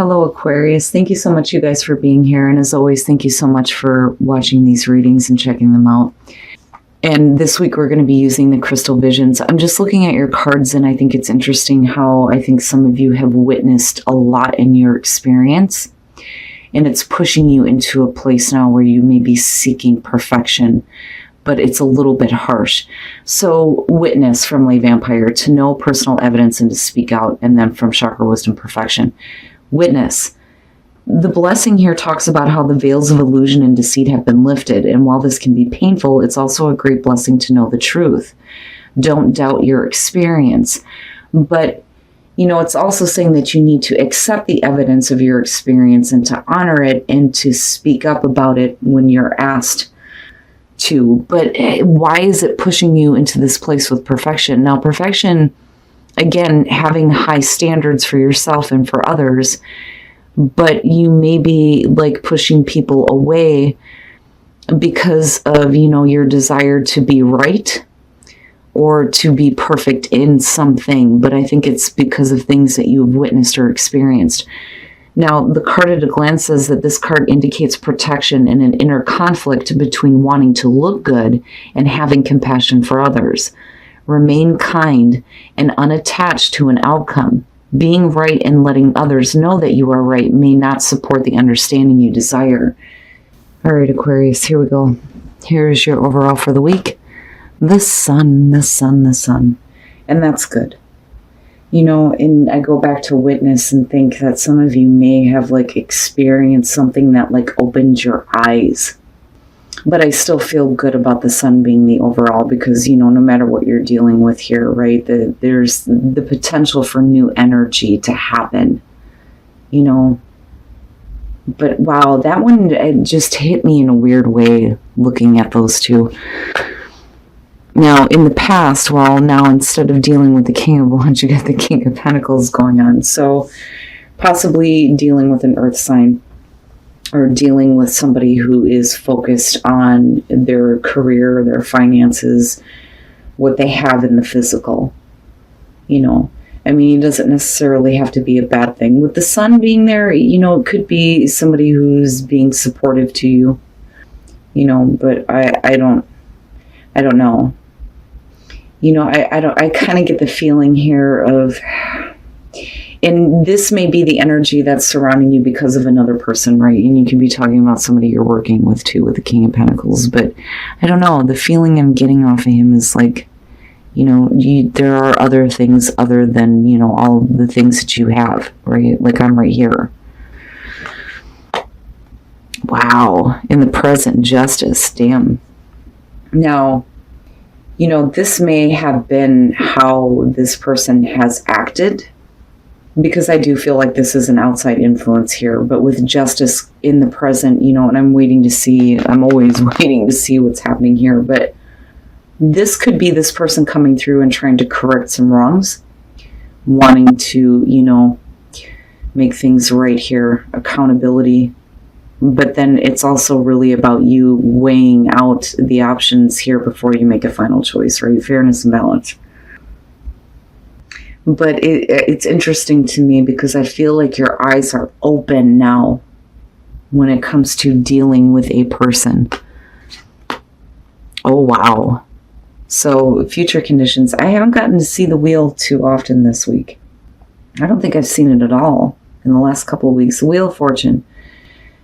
Hello, Aquarius. Thank you so much, you guys, for being here. And as always, thank you so much for watching these readings and checking them out. And this week, we're going to be using the crystal visions. I'm just looking at your cards, and I think it's interesting how I think some of you have witnessed a lot in your experience. And it's pushing you into a place now where you may be seeking perfection, but it's a little bit harsh. So witness from Lay Vampire, to know personal evidence and to speak out, and then from Chakra Wisdom Perfection. Witness. The blessing here talks about how the veils of illusion and deceit have been lifted. And while this can be painful, it's also a great blessing to know the truth. Don't doubt your experience. But, you know, it's also saying that you need to accept the evidence of your experience and to honor it and to speak up about it when you're asked to. But why is it pushing you into this place with perfection? Now, perfection, again, having high standards for yourself and for others, but you may be like pushing people away because of, you know, your desire to be right or to be perfect in something. But I think it's because of things that you've witnessed or experienced. Now, the card at a glance says that this card indicates protection and an inner conflict between wanting to look good and having compassion for others. Remain kind and unattached to an outcome. Being right and letting others know that you are right may not support the understanding you desire. All right, Aquarius, here we go. Here's your overall for the week. The sun, the sun, the sun. And that's good. You know, and I go back to witness and think that some of you may have like experienced something that like opened your eyes. But I still feel good about the sun being the overall because, you know, no matter what you're dealing with here, right, there's the potential for new energy to happen, you know. But wow, that one, it just hit me in a weird way looking at those two. Now, in the past, well, now instead of dealing with the King of Wands, you got the King of Pentacles going on. So possibly dealing with an earth sign, or dealing with somebody who is focused on their career, their finances, what they have in the physical. You know, I mean, it doesn't necessarily have to be a bad thing. With the sun being there, you know, it could be somebody who's being supportive to you, you know, but I don't know. You know, I kind of get the feeling here of, and this may be the energy that's surrounding you because of another person, right? And you can be talking about somebody you're working with too, with the King of Pentacles. But I don't know, the feeling I'm getting off of him is like, you know, there are other things other than, you know, all the things that you have, right? Like I'm right here. Wow. In the present, justice. Damn. Now, you know, this may have been how this person has acted, because I do feel like this is an outside influence here, but with justice in the present, you know, and I'm always waiting to see what's happening here, but this could be this person coming through and trying to correct some wrongs, wanting to, you know, make things right here, accountability. But then it's also really about you weighing out the options here before you make a final choice, right? Fairness and balance. But it's interesting to me because I feel like your eyes are open now when it comes to dealing with a person. Oh, wow. So future conditions. I haven't gotten to see the wheel too often this week. I don't think I've seen it at all in the last couple of weeks. The Wheel of Fortune.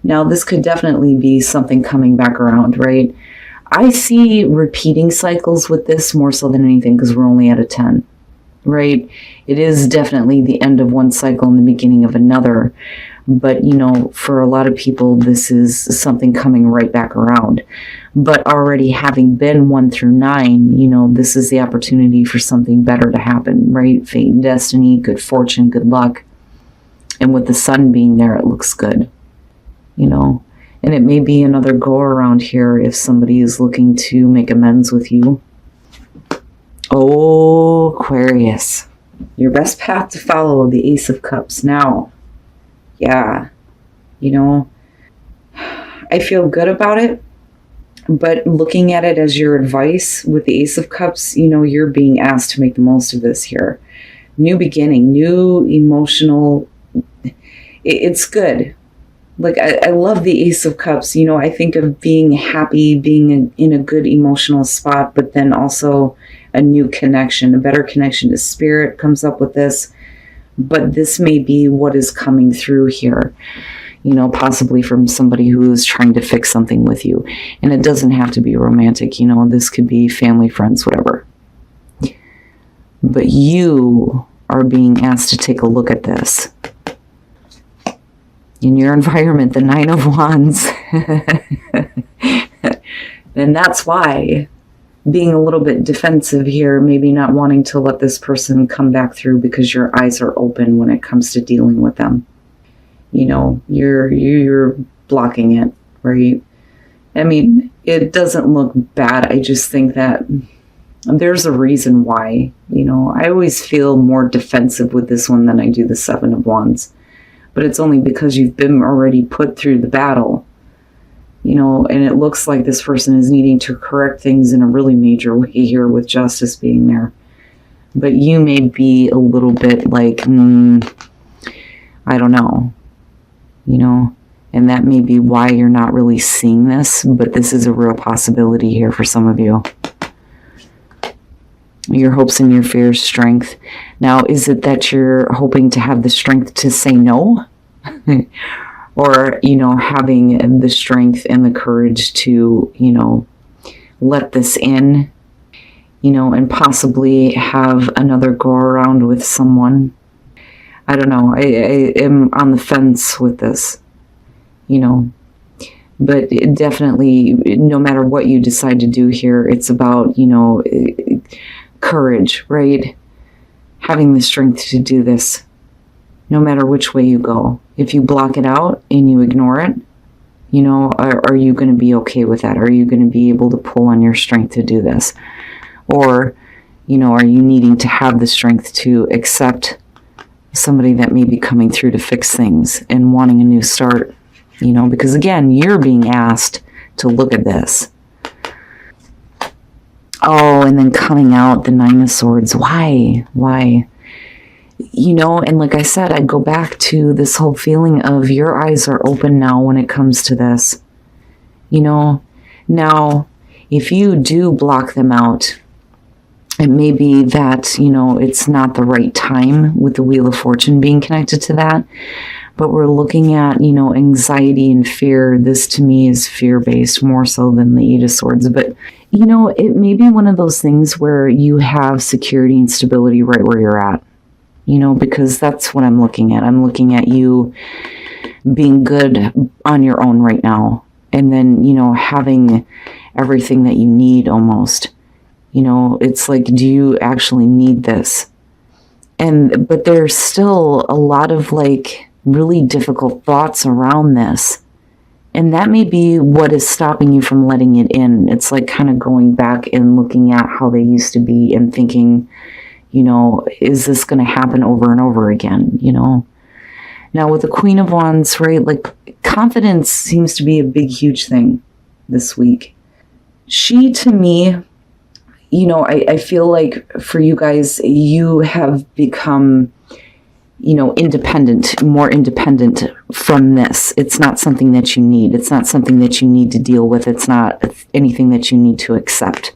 Now, this could definitely be something coming back around, right? I see repeating cycles with this more so than anything because we're only at a 10. Right? It is definitely the end of one cycle and the beginning of another. But, you know, for a lot of people, this is something coming right back around. But already having been 1 through 9, you know, this is the opportunity for something better to happen, right? Fate and destiny, good fortune, good luck. And with the sun being there, it looks good, you know. And it may be another go around here if somebody is looking to make amends with you. Oh, Aquarius, your best path to follow, the Ace of Cups. Now, yeah, you know, I feel good about it, but looking at it as your advice with the Ace of Cups, you know, you're being asked to make the most of this here. New beginning, new emotional, it's good. Like, I love the Ace of Cups. You know, I think of being happy, being in a good emotional spot, but then also a new connection, a better connection to spirit comes up with this. But this may be what is coming through here, you know, possibly from somebody who is trying to fix something with you. And it doesn't have to be romantic, you know, this could be family, friends, whatever. But you are being asked to take a look at this. In your environment, the Nine of Wands. And that's why being a little bit defensive here, maybe not wanting to let this person come back through because your eyes are open when it comes to dealing with them. You know, you're blocking it, right? I mean, it doesn't look bad. I just think that there's a reason why. You know, I always feel more defensive with this one than I do the Seven of Wands. But it's only because you've been already put through the battle, you know, and it looks like this person is needing to correct things in a really major way here with justice being there. But you may be a little bit like, I don't know, you know, and that may be why you're not really seeing this, but this is a real possibility here for some of you. Your hopes and your fears, strength. Now, is it that you're hoping to have the strength to say no? Or, you know, having the strength and the courage to, you know, let this in, you know, and possibly have another go around with someone? I don't know. I am on the fence with this, you know. But it definitely, no matter what you decide to do here, it's about, you know, courage, right? Having the strength to do this, no matter which way you go. If you block it out and you ignore it, you know, are you going to be okay with that? Are you going to be able to pull on your strength to do this? Or, you know, are you needing to have the strength to accept somebody that may be coming through to fix things and wanting a new start? You know, because again, you're being asked to look at this. Oh, and then coming out the Nine of Swords. Why? You know, and like I said, I go back to this whole feeling of your eyes are open now when it comes to this. You know, now, if you do block them out, it may be that, you know, it's not the right time with the Wheel of Fortune being connected to that. But we're looking at, you know, anxiety and fear. This to me is fear-based more so than the Eight of Swords. But, you know, it may be one of those things where you have security and stability right where you're at. You know, because that's what I'm looking at. I'm looking at you being good on your own right now. And then, you know, having everything that you need almost. You know, it's like, do you actually need this? But there's still a lot of like really difficult thoughts around this. And that may be what is stopping you from letting it in. It's like kind of going back and looking at how they used to be and thinking, you know, is this going to happen over and over again, you know? Now with the Queen of Wands, right, like confidence seems to be a big, huge thing this week. She, to me, you know, I feel like for you guys, you have become, you know, independent, more independent from this. It's not something that you need. It's not something that you need to deal with. It's not anything that you need to accept.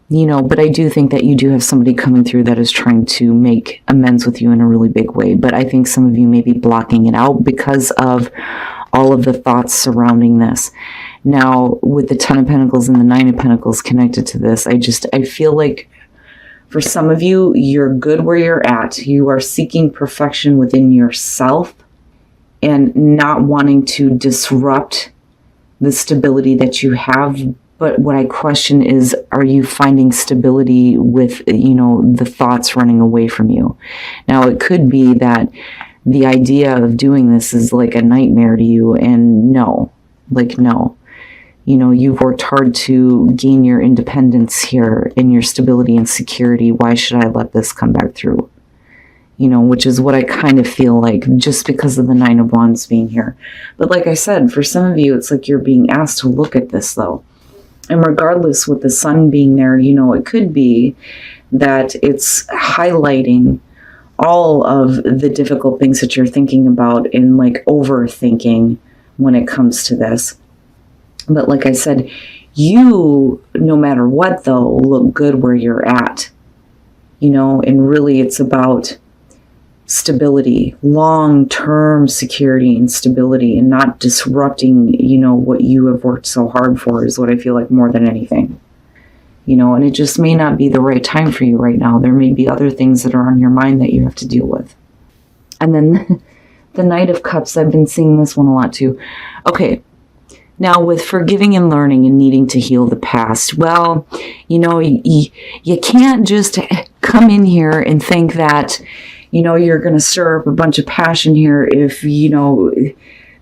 You know, but I do think that you do have somebody coming through that is trying to make amends with you in a really big way. But I think some of you may be blocking it out because of all of the thoughts surrounding this. Now, with the Ten of Pentacles and the Nine of Pentacles connected to this, I feel like for some of you, you're good where you're at. You are seeking perfection within yourself and not wanting to disrupt the stability that you have. But what I question is, are you finding stability with, you know, the thoughts running away from you? Now, it could be that the idea of doing this is like a nightmare to you, and no. You know, you've worked hard to gain your independence here and your stability and security. Why should I let this come back through? You know, which is what I kind of feel like just because of the Nine of Wands being here. But like I said, for some of you, it's like you're being asked to look at this though. And regardless with the sun being there, you know, it could be that it's highlighting all of the difficult things that you're thinking about and like overthinking when it comes to this. But like I said, you, no matter what though, look good where you're at, and really it's about stability, long-term security and stability, and not disrupting, what you have worked so hard for is what I feel like more than anything. And it just may not be the right time for you right now. There may be other things that are on your mind that you have to deal with. And then the Knight of Cups, I've been seeing this one a lot too. Okay, now with forgiving and learning and needing to heal the past, well, you can't just come in here and think that, you're going to stir up a bunch of passion here if,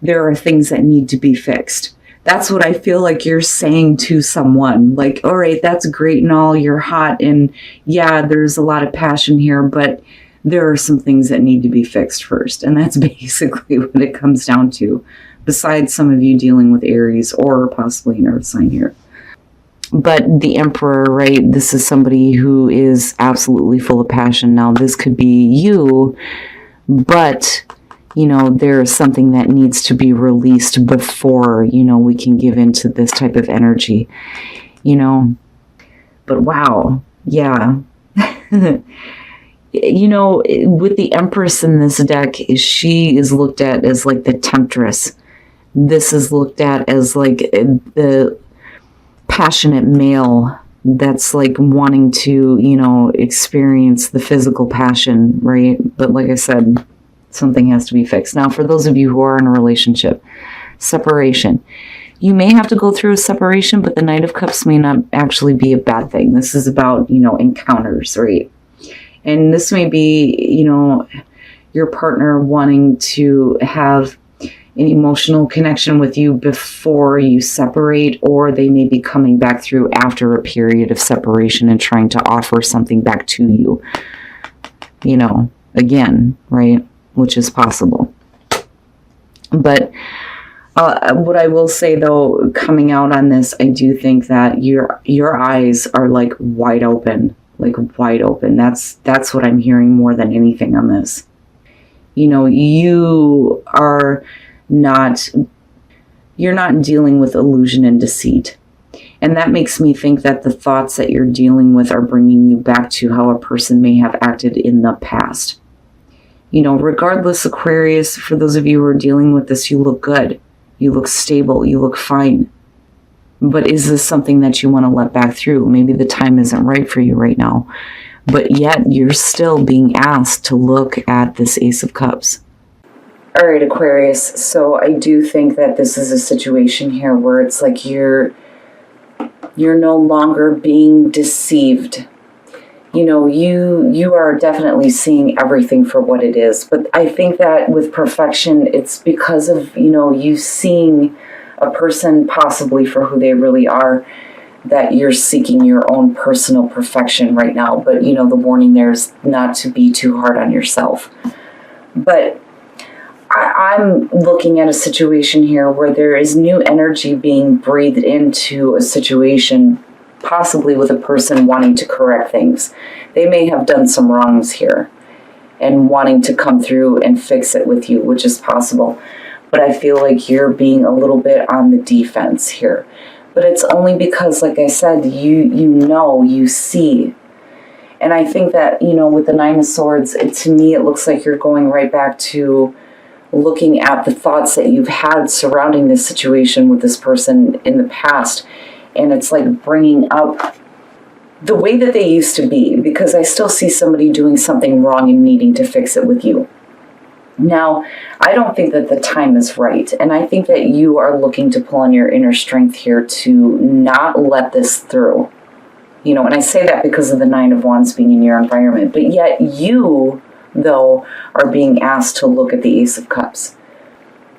there are things that need to be fixed. That's what I feel like you're saying to someone. Like, all right, that's great and all, you're hot, and yeah, there's a lot of passion here, but there are some things that need to be fixed first. And that's basically what it comes down to, besides some of you dealing with Aries or possibly an Earth sign here. But the Emperor, right, this is somebody who is absolutely full of passion. Now, this could be you, but there's something that needs to be released before, we can give into this type of energy, But wow, yeah. With the Empress in this deck, she is looked at as like the temptress. This is looked at as like the passionate male that's like wanting to, experience the physical passion, right? But like I said, something has to be fixed. Now, for those of you who are in a relationship, separation. You may have to go through a separation, but the Knight of Cups may not actually be a bad thing. This is about, encounters, right? And this may be, your partner wanting to have an emotional connection with you before you separate, or they may be coming back through after a period of separation and trying to offer something back to you, again, right? Which is possible. But what I will say though, coming out on this, I do think that your eyes are like wide open. That's what I'm hearing more than anything on this. You are you're not dealing with illusion and deceit. And that makes me think that the thoughts that you're dealing with are bringing you back to how a person may have acted in the past. Regardless, Aquarius, for those of you who are dealing with this, you look good. You look stable. You look fine. But is this something that you want to let back through? Maybe the time isn't right for you right now. But yet you're still being asked to look at this Ace of Cups. All right, Aquarius. So I do think that this is a situation here where it's like you're no longer being deceived. You are definitely seeing everything for what it is. But I think that with perfection, it's because of, you seeing a person possibly for who they really are, that you're seeking your own personal perfection right now. But, the warning there is not to be too hard on yourself. But I'm looking at a situation here where there is new energy being breathed into a situation, possibly with a person wanting to correct things. They may have done some wrongs here and wanting to come through and fix it with you, which is possible. But I feel like you're being a little bit on the defense here. But it's only because, like I said, you see. And I think that, with the Nine of Swords, to me, it looks like you're going right back to looking at the thoughts that you've had surrounding this situation with this person in the past. And it's like bringing up the way that they used to be, because I still see somebody doing something wrong and needing to fix it with you. Now, I don't think that the time is right. And I think that you are looking to pull on your inner strength here to not let this through. And I say that because of the Nine of Wands being in your environment. But yet you, though, are being asked to look at the Ace of Cups.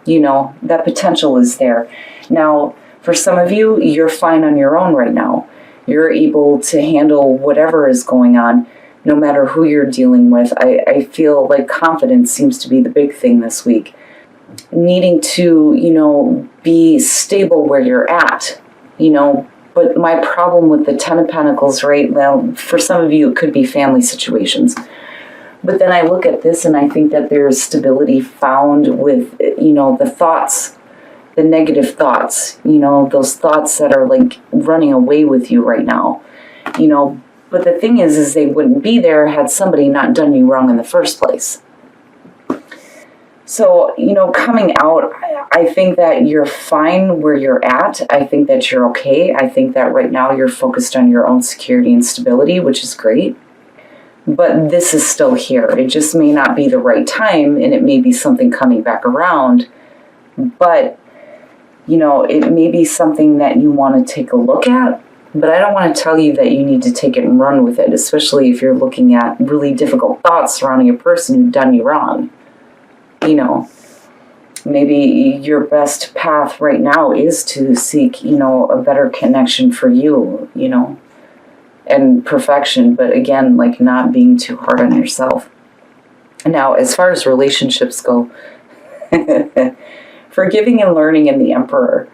That potential is there. Now, for some of you, you're fine on your own right now. You're able to handle whatever is going on, no matter who you're dealing with. I feel like confidence seems to be the big thing this week. Needing to, be stable where you're at, But my problem with the Ten of Pentacles, right, well, for some of you, it could be family situations. But then I look at this and I think that there's stability found with, the thoughts, the negative thoughts, those thoughts that are like running away with you right now, But the thing is they wouldn't be there had somebody not done you wrong in the first place. So, coming out, I think that you're fine where you're at. I think that you're okay. I think that right now you're focused on your own security and stability, which is great. But this is still here. It just may not be the right time, and it may be something coming back around. But, it may be something that you want to take a look at. But I don't want to tell you that you need to take it and run with it, especially if you're looking at really difficult thoughts surrounding a person who's done you wrong. Maybe your best path right now is to seek, a better connection for you, and perfection. But again, like not being too hard on yourself. Now, as far as relationships go, forgiving and learning in the Emperor.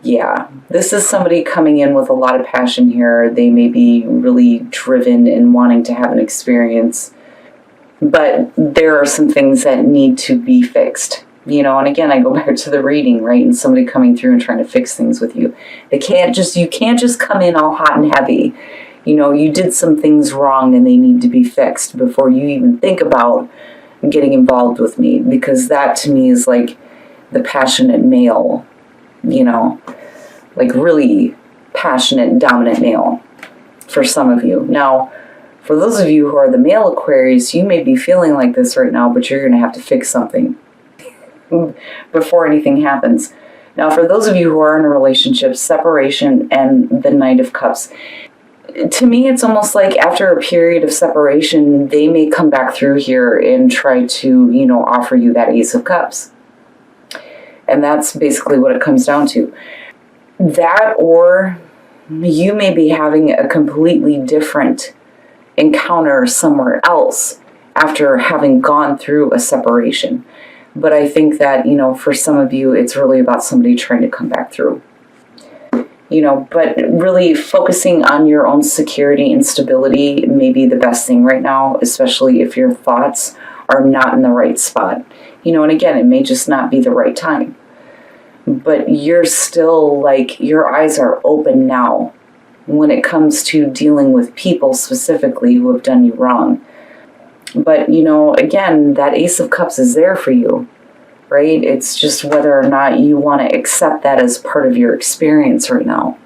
Yeah, this is somebody coming in with a lot of passion here. They may be really driven in wanting to have an experience. But there are some things that need to be fixed, and again, I go back to the reading, right? And somebody coming through and trying to fix things with you. You can't just come in all hot and heavy. You did some things wrong and they need to be fixed before you even think about getting involved with me, because that to me is like the passionate male, like really passionate, dominant male for some of you. Now, for those of you who are the male Aquarius, you may be feeling like this right now, but you're going to have to fix something before anything happens. Now, for those of you who are in a relationship, separation and the Knight of Cups, to me, it's almost like after a period of separation, they may come back through here and try to, offer you that Ace of Cups. And that's basically what it comes down to. That, or you may be having a completely different encounter somewhere else after having gone through a separation. But I think that, for some of you, it's really about somebody trying to come back through. But really focusing on your own security and stability may be the best thing right now, especially if your thoughts are not in the right spot. And again, it may just not be the right time. But you're still your eyes are open now when it comes to dealing with people specifically who have done you wrong. But, again, that Ace of Cups is there for you, right? It's just whether or not you want to accept that as part of your experience right now.